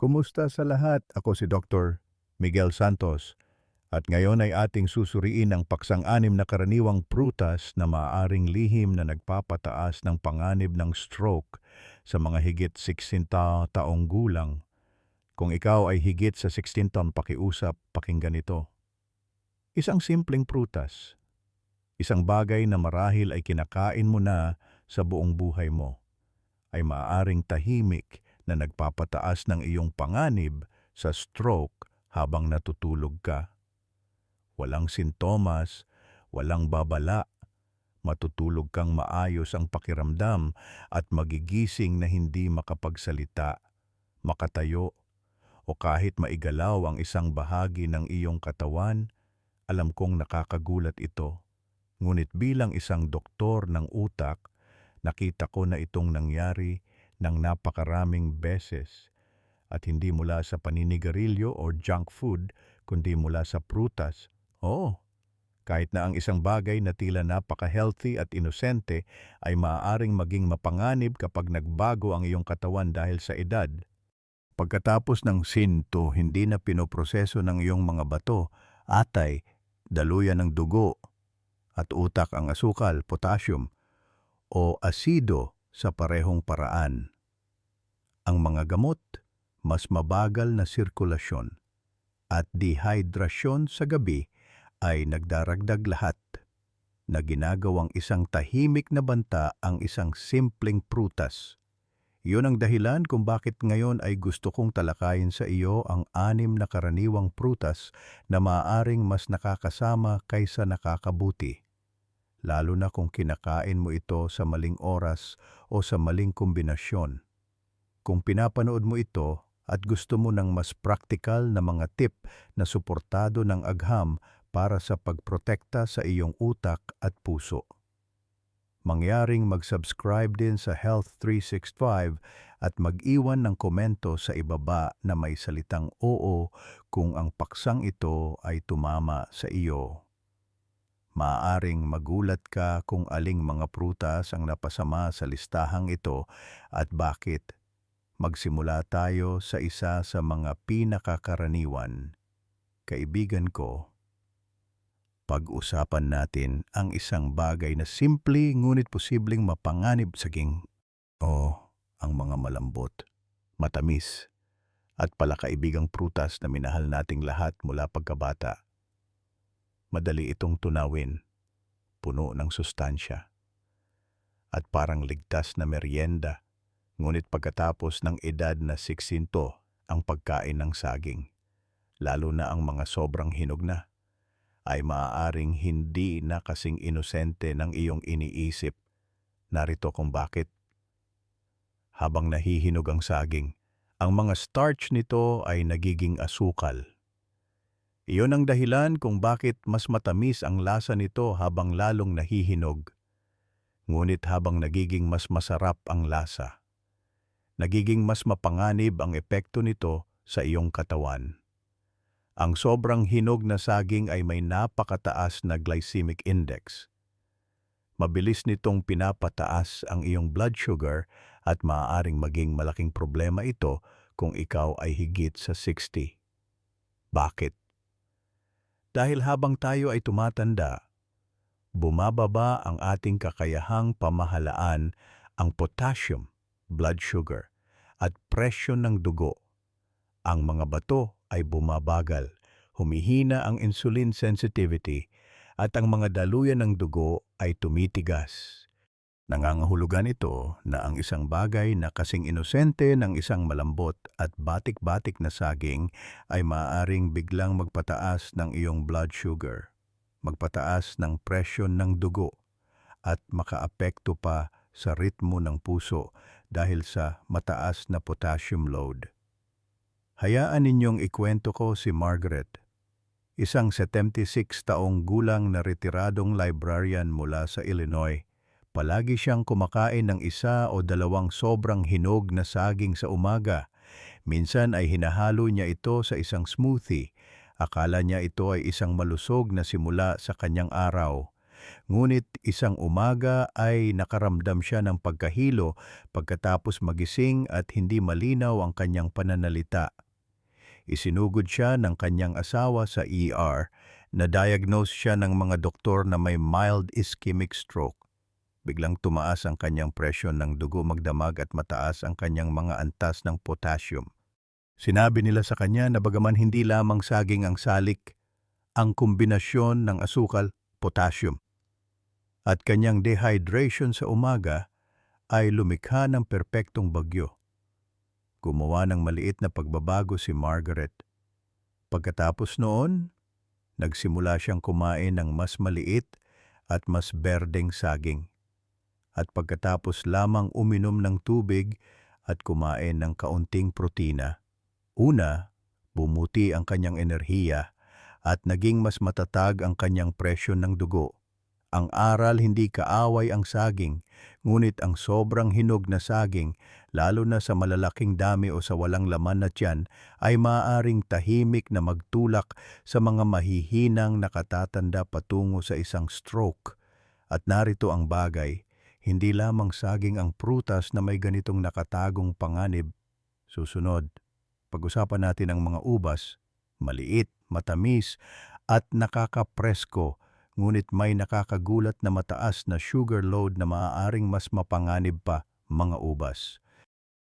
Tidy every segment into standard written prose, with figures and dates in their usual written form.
Kumusta sa lahat? Ako si Dr. Miguel Santos at ngayon ay ating susuriin ang paksang-anim na karaniwang prutas na maaaring lihim na nagpapataas ng panganib ng stroke sa mga higit 16 taong gulang. Kung ikaw ay higit sa 16 taon pakiusap, pakinggan ito. Isang simpleng prutas, isang bagay na marahil ay kinakain mo na sa buong buhay mo, ay maaaring tahimik na nagpapataas ng iyong panganib sa stroke habang natutulog ka. Walang sintomas, walang babala, matutulog kang maayos ang pakiramdam at magigising na hindi makapagsalita, makatayo, o kahit maigalaw ang isang bahagi ng iyong katawan. Alam kong nakakagulat ito, ngunit bilang isang doktor ng utak, nakita ko na itong nangyari ng napakaraming beses at hindi mula sa paninigarilyo o junk food, kundi mula sa prutas. Oo, kahit na ang isang bagay na tila napaka-healthy at inosente ay maaaring maging mapanganib kapag nagbago ang iyong katawan dahil sa edad. Pagkatapos ng sinto, hindi na pinoproseso ng iyong mga bato, atay, daluyan ng dugo, at utak ang asukal, potassium, o asido sa parehong paraan. Ang mga gamot, mas mabagal na sirkulasyon at dehydrasyon sa gabi ay nagdaragdag lahat na ginagawang isang tahimik na banta ang isang simpleng prutas. Iyon ang dahilan kung bakit ngayon ay gusto kong talakayin sa iyo ang 6 na karaniwang prutas na maaaring mas nakakasama kaysa nakakabuti, lalo na kung kinakain mo ito sa maling oras o sa maling kombinasyon. Kung pinapanood mo ito at gusto mo ng mas praktikal na mga tip na suportado ng agham para sa pagprotekta sa iyong utak at puso, mangyaring mag-subscribe din sa Health 365 at mag-iwan ng komento sa ibaba na may salitang oo kung ang paksang ito ay tumama sa iyo. Maaaring magulat ka kung aling mga prutas ang napasama sa listahang ito at bakit. Magsimula tayo sa isa sa mga pinakakaraniwan. Kaibigan ko, pag-usapan natin ang isang bagay na simple ngunit posibleng mapanganib saging o ang mga malambot, matamis, at palakaibigang prutas na minahal nating lahat mula pagkabata. Madali itong tunawin, puno ng sustansya, at parang ligtas na merienda. Ngunit pagkatapos ng edad na 16 ang pagkain ng saging, lalo na ang mga sobrang hinog na, ay maaaring hindi na kasing inosente ng iyong iniisip. Narito kung bakit. Habang nahihinog ang saging, ang mga starch nito ay nagiging asukal. Iyon ang dahilan kung bakit mas matamis ang lasa nito habang lalong nahihinog. Ngunit habang nagiging mas masarap ang lasa, nagiging mas mapanganib ang epekto nito sa iyong katawan. Ang sobrang hinog na saging ay may napakataas na glycemic index. Mabilis nitong pinapataas ang iyong blood sugar at maaaring maging malaking problema ito kung ikaw ay higit sa 60. Bakit? Dahil habang tayo ay tumatanda, bumababa ang ating kakayahang pamahalaan ang potassium, blood sugar, at presyon ng dugo. Ang mga bato ay bumabagal, humihina ang insulin sensitivity, at ang mga daluyan ng dugo ay tumitigas. Nangangahulugan ito na ang isang bagay na kasing inosente ng isang malambot at batik-batik na saging ay maaaring biglang magpataas ng iyong blood sugar, magpataas ng presyon ng dugo, at makaapekto pa sa ritmo ng puso dahil sa mataas na potassium load. Hayaan ninyong ikwento ko si Margaret, isang 76 taong gulang na retiradong librarian mula sa Illinois. Palagi siyang kumakain ng 1 o 2 sobrang hinog na saging sa umaga. Minsan ay hinahalo niya ito sa isang smoothie. Akala niya ito ay isang malusog na simula sa kanyang araw. Ngunit isang umaga ay nakaramdam siya ng pagkahilo pagkatapos magising at hindi malinaw ang kanyang pananalita. Isinugod siya ng kanyang asawa sa ER. Na-diagnose siya ng mga doktor na may mild ischemic stroke. Biglang tumaas ang kanyang presyon ng dugo magdamag at mataas ang kanyang mga antas ng potassium. Sinabi nila sa kanya na bagaman hindi lamang saging ang salik, ang kombinasyon ng asukal, potassium, at kanyang dehydration sa umaga ay lumikha ng perpektong bagyo. Gumawa ng maliit na pagbabago si Margaret. Pagkatapos noon, nagsimula siyang kumain ng mas maliit at mas berdeng saging. At pagkatapos lamang uminom ng tubig at kumain ng kaunting protina. Una, bumuti ang kanyang enerhiya at naging mas matatag ang kanyang presyon ng dugo. Ang aral hindi kaaway ang saging, ngunit ang sobrang hinog na saging, lalo na sa malalaking dami o sa walang laman na tiyan, ay maaaring tahimik na magtulak sa mga mahihinang nakatatanda patungo sa isang stroke. At narito ang bagay, hindi lamang saging ang prutas na may ganitong nakatagong panganib. Susunod, pag-usapan natin ang mga ubas, maliit, matamis, at nakakapresko, ngunit may nakakagulat na mataas na sugar load na maaaring mas mapanganib pa, mga ubas.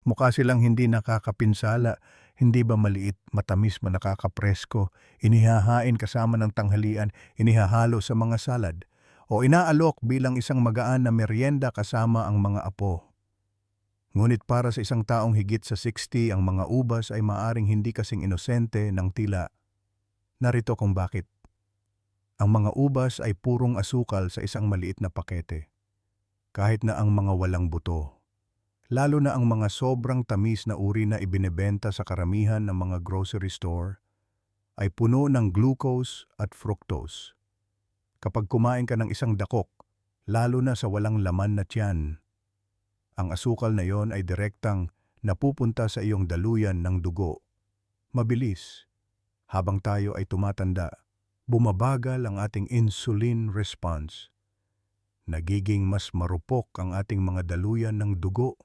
Mukha silang hindi nakakapinsala, hindi ba maliit, matamis, nakakapresko, inihahain kasama ng tanghalian, inihahalo sa mga salad, o inaalok bilang isang magaan na merienda kasama ang mga apo. Ngunit para sa isang taong higit sa 60, ang mga ubas ay maaring hindi kasing inosente ng tila. Narito kung bakit. Ang mga ubas ay purong asukal sa isang maliit na pakete. Kahit na ang mga walang buto. Lalo na ang mga sobrang tamis na uri na ibinebenta sa karamihan ng mga grocery store, ay puno ng glucose at fructose. Kapag kumain ka ng isang dakok, lalo na sa walang laman na tiyan, ang asukal na yon ay direktang napupunta sa iyong daluyan ng dugo. Mabilis, habang tayo ay tumatanda, bumabagal ang ating insulin response. Nagiging mas marupok ang ating mga daluyan ng dugo.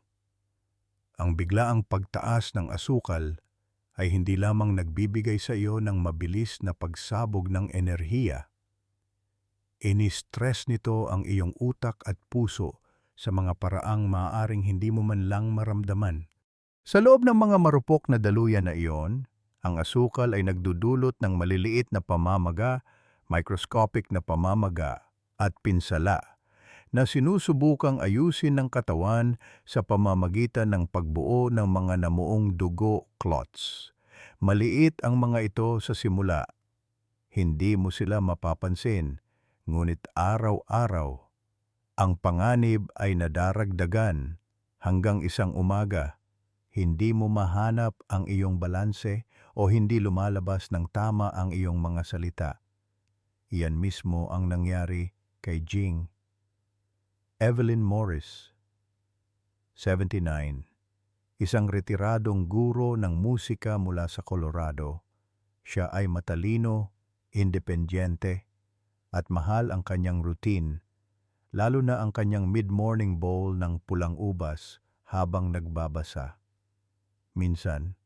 Ang biglaang pagtaas ng asukal ay hindi lamang nagbibigay sa iyo ng mabilis na pagsabog ng enerhiya. Ini-stress nito ang iyong utak at puso sa mga paraang maaaring hindi mo man lang maramdaman. Sa loob ng mga marupok na daluyan na iyon, ang asukal ay nagdudulot ng maliliit na pamamaga, microscopic na pamamaga at pinsala na sinusubukang ayusin ng katawan sa pamamagitan ng pagbuo ng mga namuong dugo clots. Maliit ang mga ito sa simula. Hindi mo sila mapapansin. Ngunit araw-araw, ang panganib ay nadaragdagan hanggang isang umaga, hindi mo mahanap ang iyong balanse o hindi lumalabas ng tama ang iyong mga salita. Iyan mismo ang nangyari kay Jing. Evelyn Morris, 79, isang retiradong guro ng musika mula sa Colorado. Siya ay matalino, independyente, at mahal ang kanyang routine, lalo na ang kanyang mid-morning bowl ng pulang ubas habang nagbabasa. Minsan,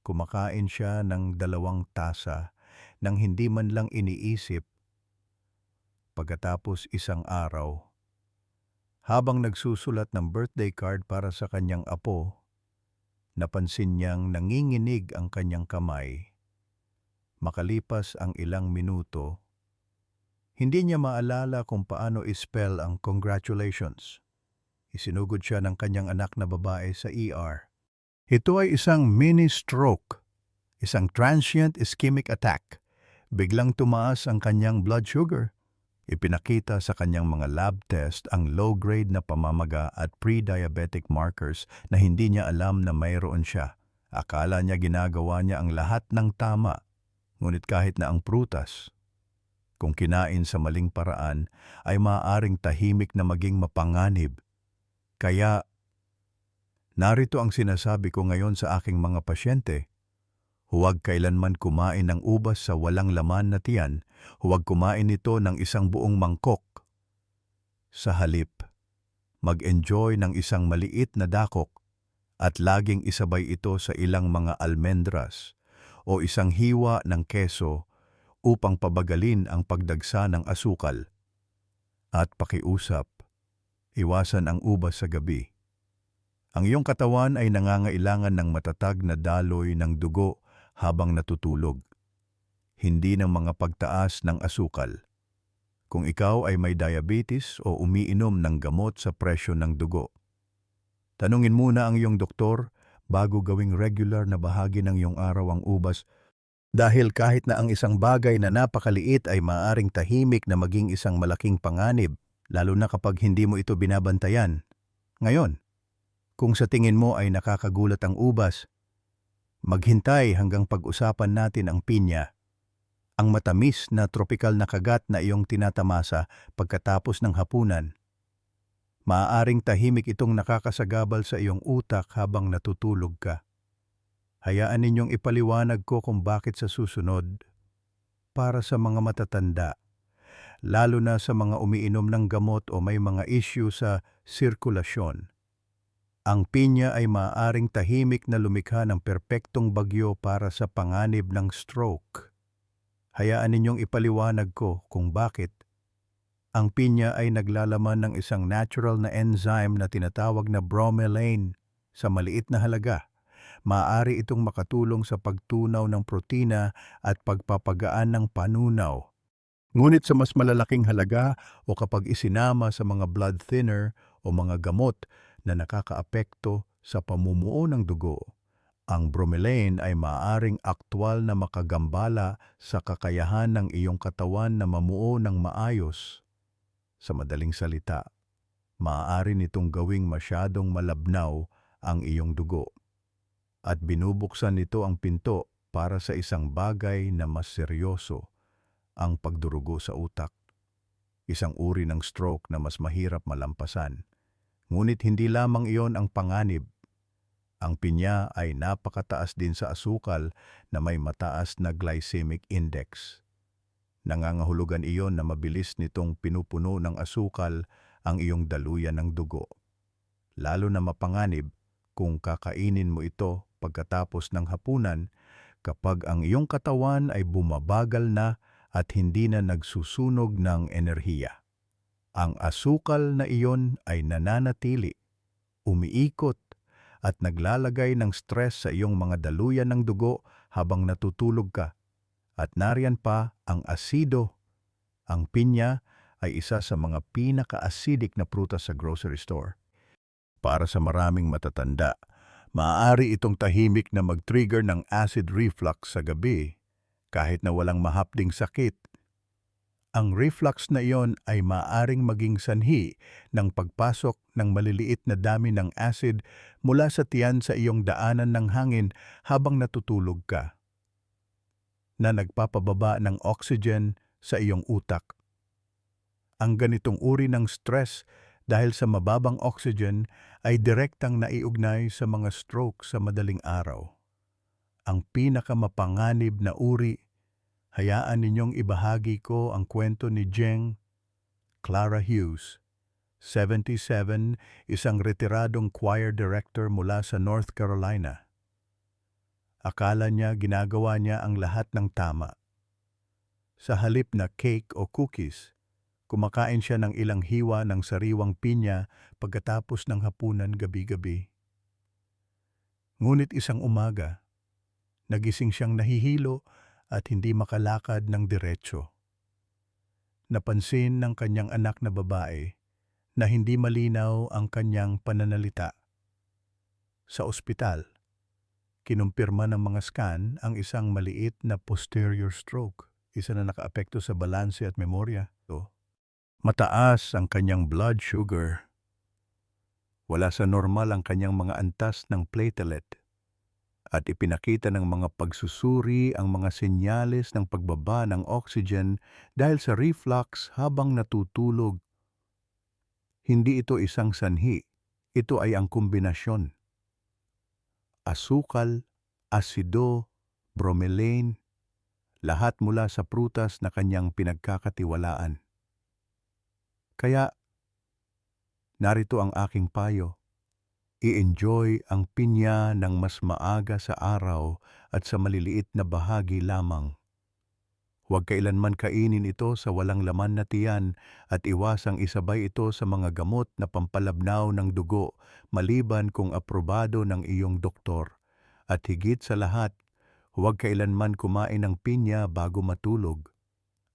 kumakain siya ng 2 tasa nang hindi man lang iniisip. Pagkatapos isang araw, habang nagsusulat ng birthday card para sa kanyang apo, napansin niyang nanginginig ang kanyang kamay. Makalipas ang ilang minuto, hindi niya maalala kung paano i-spell ang congratulations. Isinugod siya ng kanyang anak na babae sa ER. Ito ay isang mini stroke, isang transient ischemic attack. Biglang tumaas ang kanyang blood sugar. Ipinakita sa kanyang mga lab test ang low-grade na pamamaga at pre-diabetic markers na hindi niya alam na mayroon siya. Akala niya ginagawa niya ang lahat ng tama. Ngunit kahit na ang prutas, kung kinain sa maling paraan, ay maaaring tahimik na maging mapanganib. Kaya, narito ang sinasabi ko ngayon sa aking mga pasyente. Huwag kailanman kumain ng ubas sa walang laman na tiyan. Huwag kumain nito ng isang buong mangkok Sa halip, mag-enjoy ng isang maliit na dakok at laging isabay ito sa ilang mga almendras o isang hiwa ng keso upang pabagalin ang pagdagsa ng asukal. At pakiusap, iwasan ang ubas sa gabi. Ang iyong katawan ay nangangailangan ng matatag na daloy ng dugo habang natutulog, hindi ng mga pagtaas ng asukal. Kung ikaw ay may diabetes o umiinom ng gamot sa presyo ng dugo, tanungin muna ang iyong doktor bago gawing regular na bahagi ng iyong araw ang ubas, dahil kahit na ang isang bagay na napakaliit ay maaaring tahimik na maging isang malaking panganib, lalo na kapag hindi mo ito binabantayan. Ngayon, kung sa tingin mo ay nakakagulat ang ubas, maghintay hanggang pag-usapan natin ang pinya, ang matamis na tropikal na kagat na iyong tinatamasa pagkatapos ng hapunan. Maaaring tahimik itong nakakasagabal sa iyong utak habang natutulog ka. Hayaan ninyong ipaliwanag ko kung bakit sa susunod. Para sa mga matatanda, lalo na sa mga umiinom ng gamot o may mga issue sa sirkulasyon, ang pinya ay maaaring tahimik na lumikha ng perpektong bagyo para sa panganib ng stroke. Hayaan ninyong ipaliwanag ko kung bakit. Ang pinya ay naglalaman ng isang natural na enzyme na tinatawag na bromelain sa maliit na halaga. Maaari itong makatulong sa pagtunaw ng protina at pagpapagaan ng panunaw. Ngunit sa mas malalaking halaga o kapag isinama sa mga blood thinner o mga gamot na nakakaapekto sa pamumuo ng dugo, ang bromelain ay maaaring aktwal na makagambala sa kakayahan ng iyong katawan na mamuo ng maayos. Sa madaling salita, maaari nitong gawing masyadong malabnaw ang iyong dugo. At binubuksan nito ang pinto para sa isang bagay na mas seryoso, ang pagdurugo sa utak. Isang uri ng stroke na mas mahirap malampasan. Ngunit hindi lamang iyon ang panganib. Ang pinya ay napakataas din sa asukal na may mataas na glycemic index. Nangangahulugan iyon na mabilis nitong pinupuno ng asukal ang iyong daluyan ng dugo. Lalo na mapanganib kung kakainin mo ito pagkatapos ng hapunan kapag ang iyong katawan ay bumabagal na at hindi na nagsusunog ng enerhiya. Ang asukal na iyon ay nananatili, umiikot, at naglalagay ng stress sa iyong mga daluyan ng dugo habang natutulog ka. At nariyan pa ang asido. Ang pinya ay isa sa mga pinaka-acidic na prutas sa grocery store. Para sa maraming matatanda, maaari itong tahimik na mag-trigger ng acid reflux sa gabi kahit na walang mahapding sakit. Ang reflux na iyon ay maaaring maging sanhi ng pagpasok ng maliliit na dami ng acid mula sa tiyan sa iyong daanan ng hangin habang natutulog ka, na nagpapababa ng oxygen sa iyong utak. Ang ganitong uri ng stress dahil sa mababang oxygen ay direktang naiugnay sa mga stroke sa madaling araw. Ang pinakamapanganib na uri, hayaan ninyong ibahagi ko ang kwento ni Jeng Clara Hughes, 77, isang retiradong choir director mula sa North Carolina. Akala niya ginagawa niya ang lahat ng tama. Sa halip na cake o cookies, kumakain siya ng ilang hiwa ng sariwang pinya pagkatapos ng hapunan gabi-gabi. Ngunit isang umaga, nagising siyang nahihilo at hindi makalakad ng diretso. Napansin ng kanyang anak na babae na hindi malinaw ang kanyang pananalita. Sa ospital, kinumpirma ng mga scan ang isang maliit na posterior stroke, isa na nakaapekto sa balanse at memorya. Mataas ang kanyang blood sugar. Wala sa normal ang kanyang mga antas ng platelet. At ipinakita ng mga pagsusuri ang mga senyales ng pagbaba ng oxygen dahil sa reflux habang natutulog. Hindi ito isang sanhi, ito ay ang kombinasyon. Asukal, asido, bromelain, lahat mula sa prutas na kanyang pinagkakatiwalaan. Kaya, Narito ang aking payo. I-enjoy ang pinya ng mas maaga sa araw at sa maliliit na bahagi lamang. Huwag kailanman kainin ito sa walang laman na tiyan at iwasang isabay ito sa mga gamot na pampalabnaw ng dugo maliban kung aprobado ng iyong doktor. At higit sa lahat, huwag kailanman kumain ng pinya bago matulog.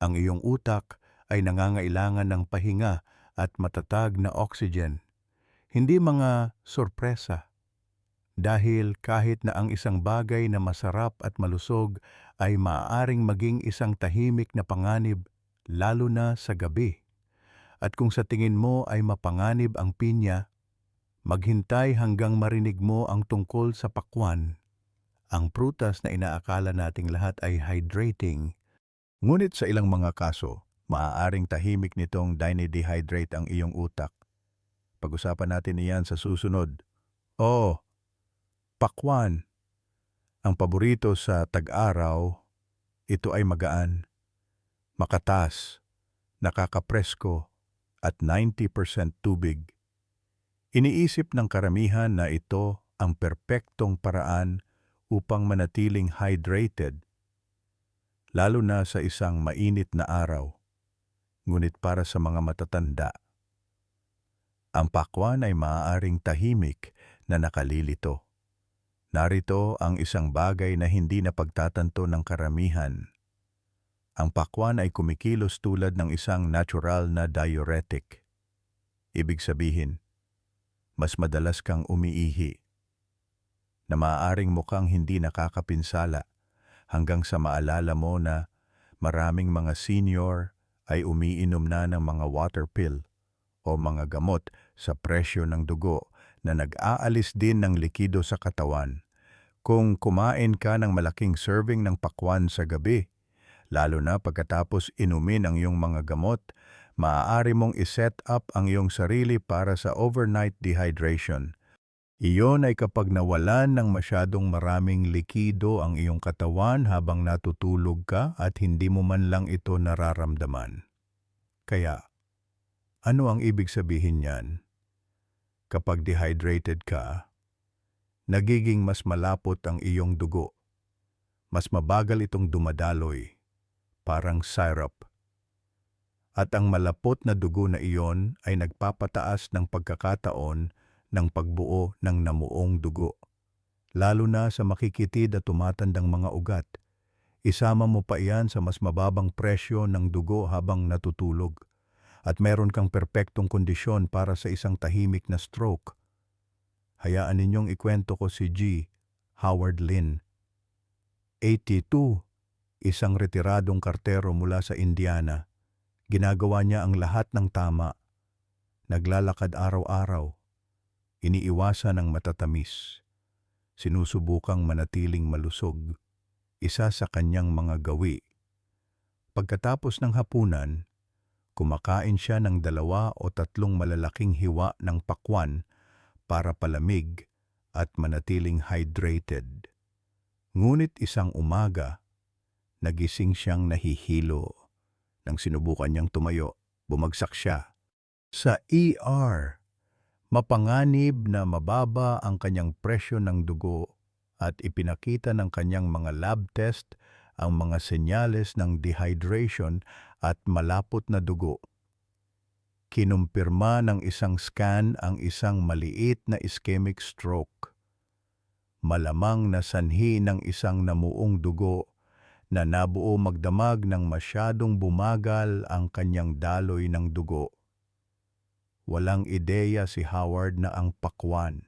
Ang iyong utak ay nangangailangan ng pahinga at matatag na oxygen. Hindi mga sorpresa. Dahil kahit na ang isang bagay na masarap at malusog ay maaaring maging isang tahimik na panganib, lalo na sa gabi. At kung sa tingin mo ay mapanganib ang pinya, maghintay hanggang marinig mo ang tungkol sa pakwan. Ang prutas na inaakala nating lahat ay hydrating, ngunit sa ilang mga kaso, maaaring tahimik nitong dinedehydrate ang iyong utak. Pag-usapan natin iyan sa susunod. Oh, pakwan. Ang paborito sa tag-araw, ito ay magaan, makatas, nakakapresko, at 90% tubig. Iniisip ng karamihan na ito ang perpektong paraan upang manatiling hydrated, lalo na sa isang mainit na araw. Ngunit para sa mga matatanda, ang pakwan ay maaaring tahimik na nakalilito. Narito ang isang bagay na hindi napagtatanto ng karamihan. Ang pakwan ay kumikilos tulad ng isang natural na diuretic. Ibig sabihin, mas madalas kang umiihi, na maaaring mukhang hindi nakakapinsala hanggang sa maalala mo na maraming mga senior ay umiinom na ng mga water pill o mga gamot sa presyo ng dugo na nag-aalis din ng likido sa katawan. Kung kumain ka ng malaking serving ng pakwan sa gabi, lalo na pagkatapos inumin ang iyong mga gamot, maaari mong iset up ang iyong sarili para sa overnight dehydration. Iyon ay kapag nawalan ng masyadong maraming likido ang iyong katawan habang natutulog ka at hindi mo man lang ito nararamdaman. Kaya, ano ang ibig sabihin niyan? Kapag dehydrated ka, nagiging mas malapot ang iyong dugo. Mas mabagal itong dumadaloy, parang syrup. At ang malapot na dugo na iyon ay nagpapataas ng pagkakataon ng pagbuo ng namuong dugo. Lalo na sa makikitid at tumatandang mga ugat. Isama mo pa iyan sa mas mababang presyo ng dugo habang natutulog. At meron kang perpektong kondisyon para sa isang tahimik na stroke. Hayaan ninyong ikwento ko si G. Howard Lynn. 82, isang retiradong kartero mula sa Indiana. Ginagawa niya ang lahat ng tama. Naglalakad araw-araw. Iniiwasan ang matatamis. Sinusubukang manatiling malusog. Isa sa kanyang mga gawi. Pagkatapos ng hapunan, kumakain siya ng 2 o 3 malalaking hiwa ng pakwan para palamig at manatiling hydrated. Ngunit isang umaga, nagising siyang nahihilo. Nang sinubukan niyang tumayo, bumagsak siya. Sa ER, mapanganib na mababa ang kanyang presyo ng dugo at ipinakita ng kanyang mga lab test ang mga senyales ng dehydration at malapot na dugo. Kinumpirma ng isang scan ang isang maliit na ischemic stroke. Malamang na sanhi ng isang namuong dugo na nabuo magdamag ng masyadong bumagal ang kanyang daloy ng dugo. Walang ideya si Howard na ang pakwan,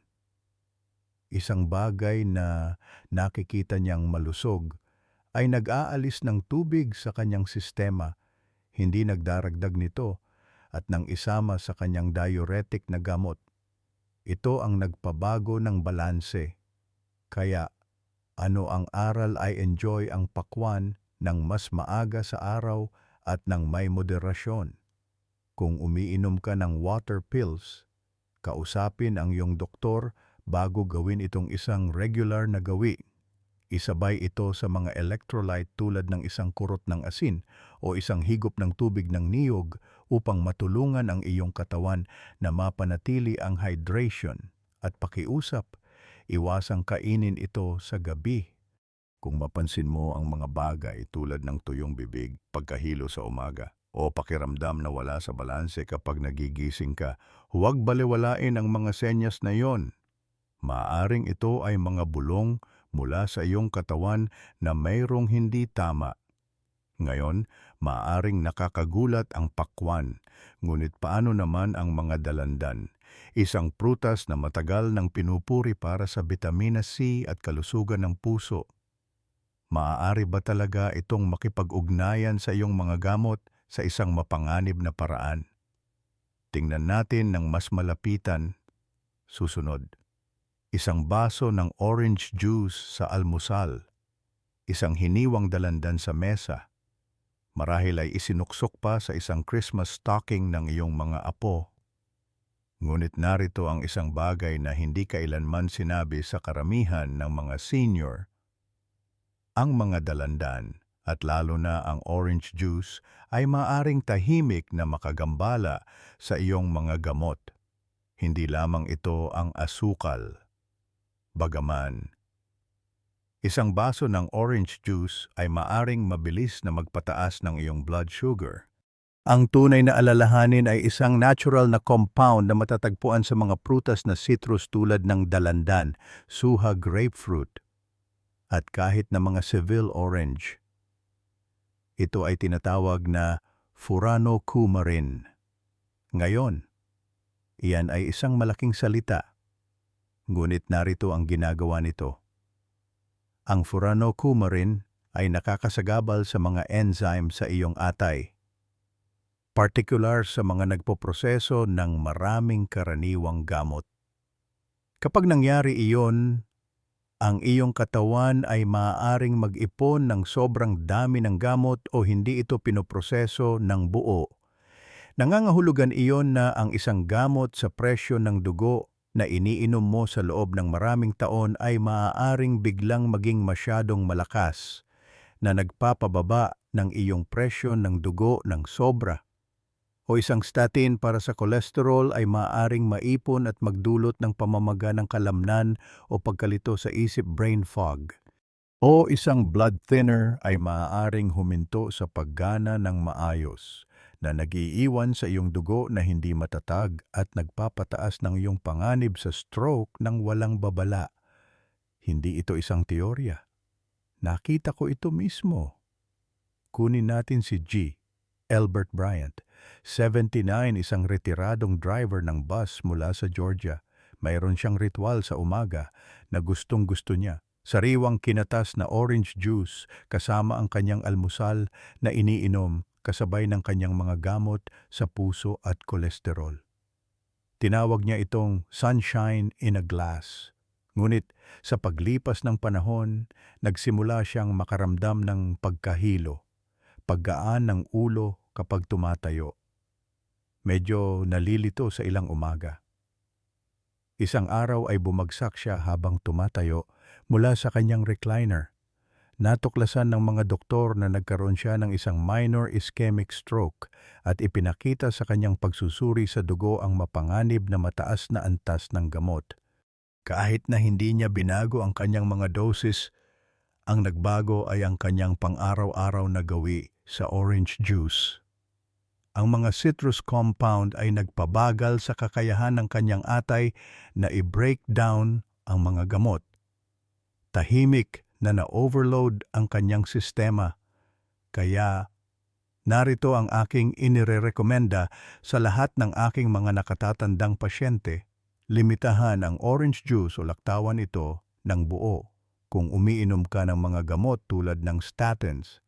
isang bagay na nakikita niyang malusog, ay nag-aalis ng tubig sa kanyang sistema, hindi nagdaragdag nito at nang isama sa kanyang diuretic na gamot. Ito ang nagpabago ng balanse. Kaya, ano ang aral ay enjoy ang pakwan ng mas maaga sa araw at ng may moderasyon. Kung umiinom ka ng water pills, kausapin ang iyong doktor bago gawin itong isang regular na gawi. Isabay ito sa mga electrolyte tulad ng isang kurot ng asin o isang higop ng tubig ng niyog upang matulungan ang iyong katawan na mapanatili ang hydration at pakiusap. Iwasang kainin ito sa gabi. Kung mapansin mo ang mga bagay tulad ng tuyong bibig, pagkahilo sa umaga, o pakiramdam na wala sa balanse kapag nagigising ka, huwag balewalain ang mga senyas na yon. Maaring ito ay mga bulong mula sa iyong katawan na mayroong hindi tama. Ngayon, maaring nakakagulat ang pakwan, ngunit paano naman ang mga dalandan? Isang prutas na matagal nang pinupuri para sa bitamina C at kalusugan ng puso. Maaari ba talaga itong makipag-ugnayan sa iyong mga gamot sa isang mapanganib na paraan? Tingnan natin ng mas malapitan. Susunod. Isang baso ng orange juice sa almusal. Isang hiniwang dalandan sa mesa. Marahil ay isinuksok pa sa isang Christmas stocking ng iyong mga apo. Ngunit narito ang isang bagay na hindi kailanman sinabi sa karamihan ng mga senior. Ang mga dalandan, at lalo na ang orange juice, ay maaring tahimik na makagambala sa iyong mga gamot. Hindi lamang ito ang asukal. Bagaman, isang baso ng orange juice ay maaring mabilis na magpataas ng iyong blood sugar. Ang tunay na alalahanin ay isang natural na compound na matatagpuan sa mga prutas na citrus tulad ng dalandan, suha grapefruit, at kahit na mga Seville orange. Ito ay tinatawag na furanocoumarin. Ngayon, iyan ay isang malaking salita. Ngunit narito ang ginagawa nito. Ang furanocoumarin ay nakakasagabal sa mga enzyme sa iyong atay, partikular sa mga nagpoproseso ng maraming karaniwang gamot. Kapag nangyari iyon, ang iyong katawan ay maaaring mag-ipon ng sobrang dami ng gamot o hindi ito pinoproseso ng buo. Nangangahulugan iyon na ang isang gamot sa presyo ng dugo na iniinom mo sa loob ng maraming taon ay maaaring biglang maging masyadong malakas na nagpapababa ng iyong presyo ng dugo ng sobra. O isang statin para sa kolesterol ay maaaring maipon at magdulot ng pamamaga ng kalamnan o pagkalito sa isip, brain fog. O isang blood thinner ay maaaring huminto sa paggana ng maayos na nag-iiwan sa iyong dugo na hindi matatag at nagpapataas ng iyong panganib sa stroke ng walang babala. Hindi ito isang teorya. Nakita ko ito mismo. Kunin natin si Albert Bryant, 79, isang retiradong driver ng bus mula sa Georgia. Mayroon siyang ritual sa umaga na gustong-gusto niya. Sariwang kinatas na orange juice kasama ang kanyang almusal na iniinom kasabay ng kanyang mga gamot sa puso at kolesterol. Tinawag niya itong sunshine in a glass. Ngunit sa paglipas ng panahon, nagsimula siyang makaramdam ng pagkahilo, paggaan ng ulo kapag tumatayo. Medyo nalilito sa ilang umaga. Isang araw ay bumagsak siya habang tumatayo mula sa kanyang recliner. Natuklasan ng mga doktor na nagkaroon siya ng isang minor ischemic stroke at ipinakita sa kanyang pagsusuri sa dugo ang mapanganib na mataas na antas ng gamot. Kahit na hindi niya binago ang kanyang mga dosis, ang nagbago ay ang kanyang pang-araw-araw na gawi sa orange juice. Ang mga citrus compound ay nagpabagal sa kakayahan ng kanyang atay na i-break down ang mga gamot. Tahimik na na-overload ang kanyang sistema. Kaya narito ang aking inirerekomenda sa lahat ng aking mga nakatatandang pasyente. Limitahan ang orange juice o laktawan ito ng buo. Kung umiinom ka ng mga gamot tulad ng statins,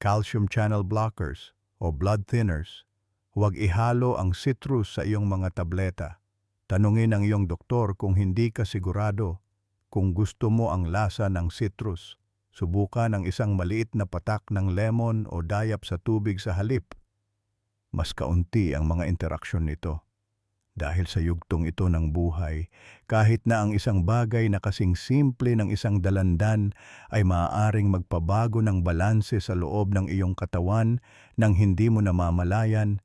calcium channel blockers o blood thinners, huwag ihalo ang citrus sa iyong mga tableta. Tanungin ang iyong doktor kung hindi ka sigurado. Kung gusto mo ang lasa ng citrus, subukan ang isang maliit na patak ng lemon o dayap sa tubig sa halip. Mas kaunti ang mga interaksyon nito. Dahil sa yugtong ito ng buhay, kahit na ang isang bagay na kasing simple ng isang dalandan ay maaaring magpabago ng balanse sa loob ng iyong katawan nang hindi mo namamalayan.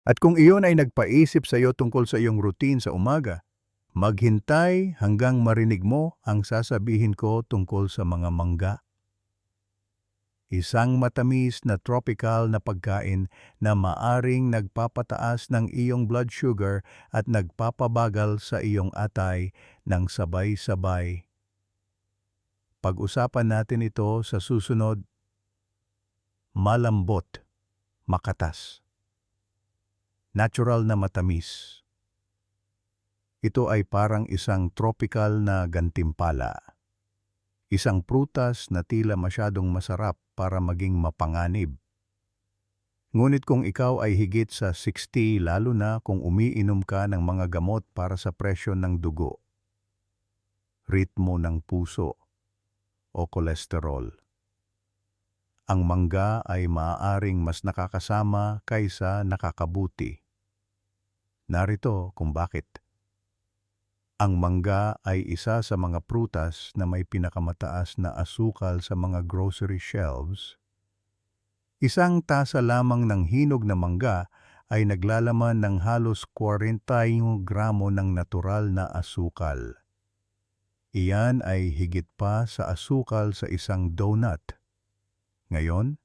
At kung iyon ay nagpaisip sa iyo tungkol sa iyong routine sa umaga, maghintay hanggang marinig mo ang sasabihin ko tungkol sa mga mangga. Isang matamis na tropical na pagkain na maaring nagpapataas ng iyong blood sugar at nagpapabagal sa iyong atay ng sabay-sabay. Pag-usapan natin ito sa susunod. Malambot, makatas, natural na matamis. Ito ay parang isang tropical na gantimpala. Isang prutas na tila masyadong masarap para maging mapanganib. Ngunit kung ikaw ay higit sa 60 lalo na kung umiinom ka ng mga gamot para sa presyon ng dugo, ritmo ng puso o kolesterol, ang mangga ay maaaring mas nakakasama kaysa nakakabuti. Narito kung bakit. Ang mangga ay isa sa mga prutas na may pinakamataas na asukal sa mga grocery shelves. Isang tasa lamang ng hinog na mangga ay naglalaman ng halos 40 gramo ng natural na asukal. Iyan ay higit pa sa asukal sa isang donut. Ngayon,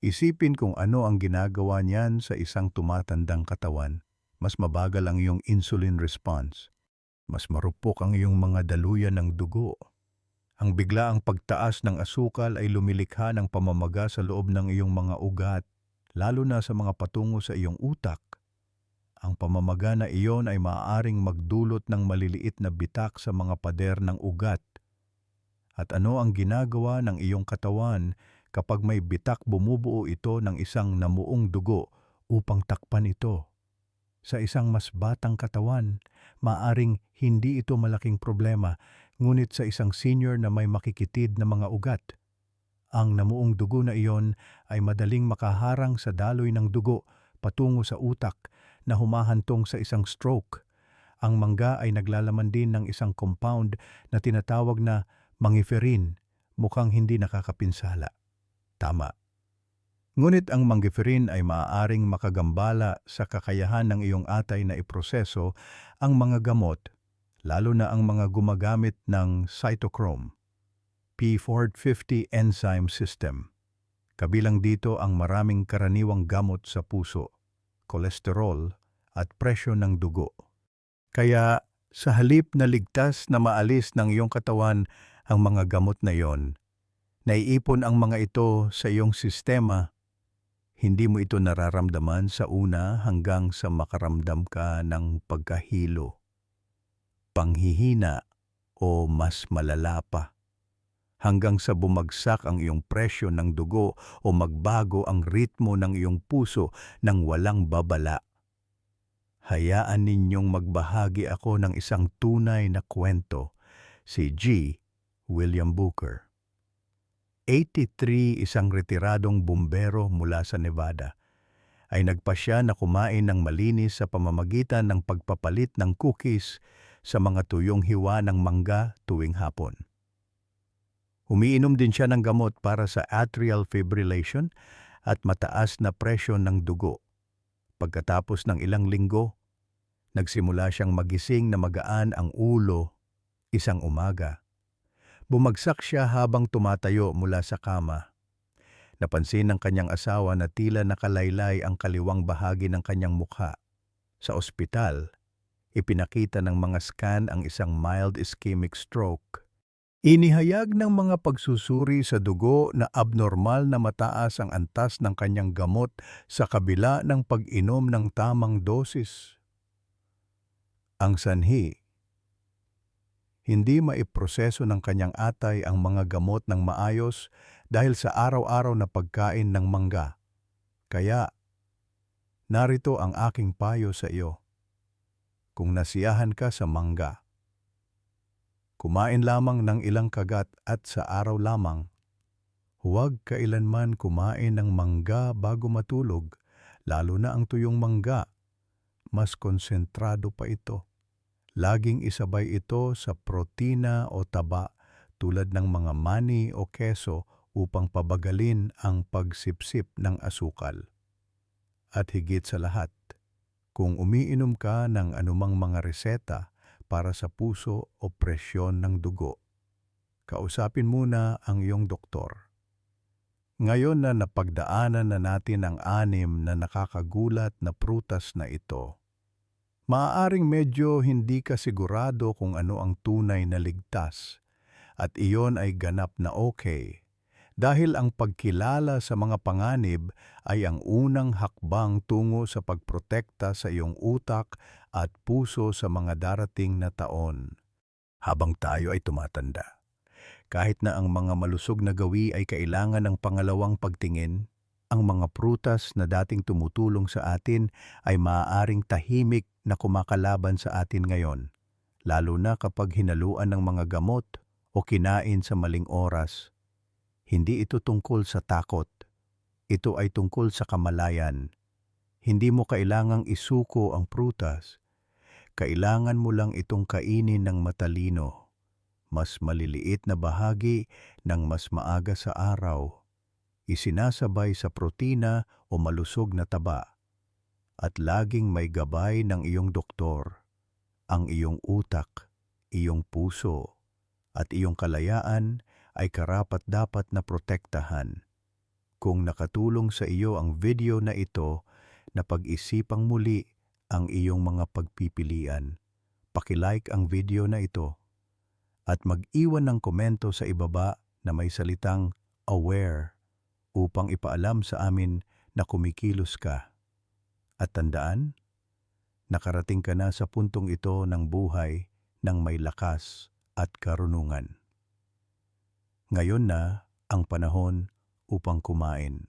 isipin kung ano ang ginagawa niyan sa isang tumatandang katawan. Mas mabagal ang iyong insulin response. Mas marupok ang iyong mga daluyan ng dugo. Ang biglaang pagtaas ng asukal ay lumilikha ng pamamaga sa loob ng iyong mga ugat, lalo na sa mga patungo sa iyong utak. Ang pamamaga na iyon ay maaaring magdulot ng maliliit na bitak sa mga pader ng ugat. At ano ang ginagawa ng iyong katawan kapag may bitak? Bumubuo ito ng isang namuong dugo upang takpan ito. Sa isang mas batang katawan, maaring hindi ito malaking problema, ngunit sa isang senior na may makikitid na mga ugat, ang namuong dugo na iyon ay madaling makaharang sa daloy ng dugo patungo sa utak na humahantong sa isang stroke. Ang mangga ay naglalaman din ng isang compound na tinatawag na mangiferin, mukhang hindi nakakapinsala. Tama. Ngunit ang mangiferin ay maaaring makagambala sa kakayahan ng iyong atay na iproseso ang mga gamot, lalo na ang mga gumagamit ng cytochrome P450 enzyme system. Kabilang dito ang maraming karaniwang gamot sa puso, kolesterol at presyon ng dugo. Kaya sa halip na ligtas na maalis ng iyong katawan ang mga gamot na iyon, naiipon ang mga ito sa iyong sistema. Hindi mo ito nararamdaman sa una hanggang sa makaramdam ka ng pagkahilo, panghihina o mas malala pa, hanggang sa bumagsak ang iyong presyon ng dugo o magbago ang ritmo ng iyong puso nang walang babala. Hayaan ninyong magbahagi ako ng isang tunay na kwento. Si G. William Booker, 83, isang retiradong bumbero mula sa Nevada, ay nagpasya na kumain ng malinis sa pamamagitan ng pagpapalit ng cookies sa mga tuyong hiwa ng mangga tuwing hapon. Umiinom din siya ng gamot para sa atrial fibrillation at mataas na presyon ng dugo. Pagkatapos ng ilang linggo, nagsimula siyang magising na magaan ang ulo. Isang umaga, bumagsak siya habang tumatayo mula sa kama. Napansin ng kanyang asawa na tila nakalaylay ang kaliwang bahagi ng kanyang mukha. Sa ospital, ipinakita ng mga scan ang isang mild ischemic stroke. Inihayag ng mga pagsusuri sa dugo na abnormal na mataas ang antas ng kanyang gamot sa kabila ng pag-inom ng tamang dosis. Ang sanhi, hindi maiproseso ng kanyang atay ang mga gamot ng maayos dahil sa araw-araw na pagkain ng mangga. Kaya, narito ang aking payo sa iyo. Kung nasiyahan ka sa mangga, kumain lamang ng ilang kagat at sa araw lamang. Huwag kailanman kumain ng mangga bago matulog, lalo na ang tuyong mangga. mas konsentrado pa ito. Laging isabay ito sa protina o taba tulad ng mga mani o keso upang pabagalin ang pagsipsip ng asukal. At higit sa lahat, kung umiinom ka ng anumang mga reseta para sa puso o presyon ng dugo, kausapin muna ang iyong doktor. Ngayon na napagdaanan na natin ang 6 na nakakagulat na prutas na ito, maaaring medyo hindi ka sigurado kung ano ang tunay na ligtas at iyon ay ganap na okay dahil ang pagkilala sa mga panganib ay ang unang hakbang tungo sa pagprotekta sa iyong utak at puso sa mga darating na taon. Habang tayo ay tumatanda, kahit na ang mga malusog na gawi ay kailangan ng pangalawang pagtingin, ang mga prutas na dating tumutulong sa atin ay maaaring tahimik na kumakalaban sa atin ngayon, lalo na kapag hinaluan ng mga gamot o kinain sa maling oras. Hindi ito tungkol sa takot. Ito ay tungkol sa kamalayan. Hindi mo kailangang isuko ang prutas. Kailangan mo lang itong kainin ng matalino. Mas maliliit na bahagi ng mas maaga sa araw. Isinasabay sa protina o malusog na taba. At laging may gabay ng iyong doktor. Ang iyong utak, iyong puso, at iyong kalayaan ay karapat-dapat na protektahan. Kung nakatulong sa iyo ang video na ito, na pag-isipang muli ang iyong mga pagpipilian, paki-like ang video na ito at mag-iwan ng komento sa ibaba na may salitang aware upang ipaalam sa amin na kumikilos ka. At tandaan, nakarating ka na sa puntong ito ng buhay ng may lakas at karunungan. Ngayon na ang panahon upang kumain.